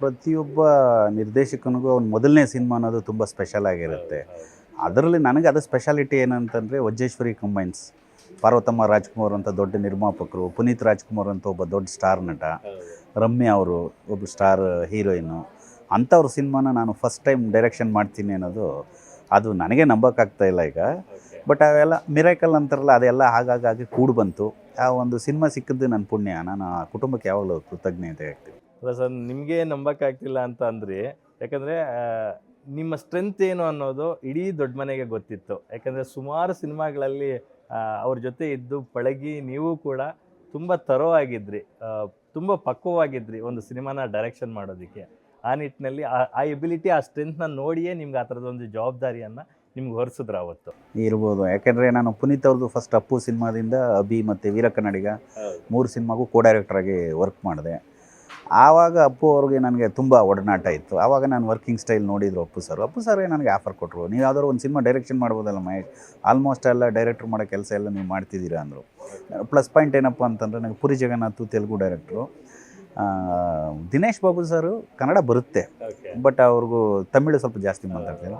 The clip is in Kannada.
ಪ್ರತಿಯೊಬ್ಬ ನಿರ್ದೇಶಕನಿಗೂ ಅವ್ನ ಮೊದಲನೇ ಸಿನಿಮಾ ಅನ್ನೋದು ತುಂಬ ಸ್ಪೆಷಲ್ ಆಗಿರುತ್ತೆ. ಅದರಲ್ಲಿ ನನಗೆ ಅದು ಸ್ಪೆಷಾಲಿಟಿ ಏನಂತಂದರೆ ವಜ್ರೇಶ್ವರಿ ಕಂಬೈನ್ಸ್. ಪಾರ್ವತಮ್ಮ ರಾಜ್‌ಕುಮಾರ್ ಅಂತ ದೊಡ್ಡ ನಿರ್ಮಾಪಕರು, ಪುನೀತ್ ರಾಜ್‌ಕುಮಾರ್ ಅಂತ ಒಬ್ಬ ದೊಡ್ಡ ಸ್ಟಾರ್ ನಟ, ರಮ್ಯಾ ಅವರು ಒಬ್ಬ ಸ್ಟಾರ್ ಹೀರೋಯಿನ್ನು. ಅಂಥವ್ರ ಸಿನಿಮಾನ ನಾನು ಫಸ್ಟ್ ಟೈಮ್ ಡೈರೆಕ್ಷನ್ ಮಾಡ್ತೀನಿ ಅನ್ನೋದು ಅದು ನನಗೆ ನಂಬೋಕ್ಕಾಗ್ತಾ ಇಲ್ಲ ಈಗ. ಬಟ್ ಅವೆಲ್ಲ ಮಿರಾಕಲ್ ಅಂತಾರಲ್ಲ, ಅದೆಲ್ಲ ಹಾಗಾಗಿ ಕೂಡಿ ಬಂತು. ಆ ಒಂದು ಸಿನಿಮಾ ಸಿಕ್ಕಿದ್ದು ನನ್ನ ಪುಣ್ಯ. ನಾನು ಆ ಕುಟುಂಬಕ್ಕೆ ಯಾವಾಗಲೂ ಕೃತಜ್ಞತೆ ಆಗ್ತೀನಿ. ಅಲ್ಲ ಸರ್, ನಿಮಗೆ ನಂಬಕ್ಕಾಗ್ತಿಲ್ಲ ಅಂತ ಅಂದ್ರಿ. ಯಾಕಂದರೆ ನಿಮ್ಮ ಸ್ಟ್ರೆಂತ್ ಏನು ಅನ್ನೋದು ಇಡೀ ದೊಡ್ಡ ಮನೆಗೆ ಗೊತ್ತಿತ್ತು. ಯಾಕಂದರೆ ಸುಮಾರು ಸಿನಿಮಾಗಳಲ್ಲಿ ಅವ್ರ ಜೊತೆ ಇದ್ದು ಪಳಗಿ ನೀವು ಕೂಡ ತುಂಬ ಥರೋ ಆಗಿದ್ರಿ, ತುಂಬ ಪಕ್ವವಾಗಿದ್ರಿ ಒಂದು ಸಿನಿಮಾನ ಡೈರೆಕ್ಷನ್ ಮಾಡೋದಕ್ಕೆ. ಆ ನಿಟ್ಟಿನಲ್ಲಿ ಆ ಎಬಿಲಿಟಿ, ಆ ಸ್ಟ್ರೆಂತ್ನ ನೋಡಿಯೇ ನಿಮ್ಗೆ ಆ ಥರದೊಂದು ಜವಾಬ್ದಾರಿಯನ್ನು ನಿಮ್ಗೆ ಹೊರಿಸಿದ್ರು ಅವತ್ತು. ಇರ್ಬೋದು. ಯಾಕೆಂದರೆ ನಾನು ಪುನೀತ್ ಅವ್ರದ್ದು ಫಸ್ಟ್ ಅಪ್ಪು ಸಿನಿಮಾದಿಂದ ಅಭಿ ಮತ್ತು ವೀರ ಕನ್ನಡಿಗ 3 ಸಿನಿಮಾಗೂ ಕೋ ಡೈರೆಕ್ಟ್ರಾಗಿ ವರ್ಕ್ ಮಾಡಿದೆ. ಆವಾಗ ಅಪ್ಪು ಅವ್ರಿಗೆ ನನಗೆ ತುಂಬ ಒಡನಾಟ ಇತ್ತು. ಆವಾಗ ನಾನು ವರ್ಕಿಂಗ್ ಸ್ಟೈಲ್ ನೋಡಿದ್ರು ಅಪ್ಪು ಸರೇ ನನಗೆ ಆಫರ್ ಕೊಟ್ಟರು. ನೀವು ಯಾವ್ದಾದ್ರು ಒಂದು ಸಿನಿಮಾ ಡೈರೆಕ್ಷನ್ ಮಾಡ್ಬೋದಲ್ಲ ಮಹೇಶ್, ಆಲ್ಮೋಸ್ಟ್ ಎಲ್ಲ ಡೈರೆಕ್ಟ್ರ್ ಮಾಡೋ ಕೆಲಸ ಎಲ್ಲ ನೀವು ಮಾಡ್ತಿದ್ದೀರಾ ಅಂದರು. ಪ್ಲಸ್ ಪಾಯಿಂಟ್ ಏನಪ್ಪ ಅಂತಂದರೆ ನನಗೆ ಪುರಿ ಜಗನ್ನಾಥ್ ತೆಲುಗು ಡೈರೆಕ್ಟ್ರು. ದಿನೇಶ್ ಬಾಬು ಸರು ಕನ್ನಡ ಬರುತ್ತೆ, ಬಟ್ ಅವ್ರಿಗೂ ತಮಿಳು ಸ್ವಲ್ಪ ಜಾಸ್ತಿ ಮಾತಾಡ್ತಾರೆ.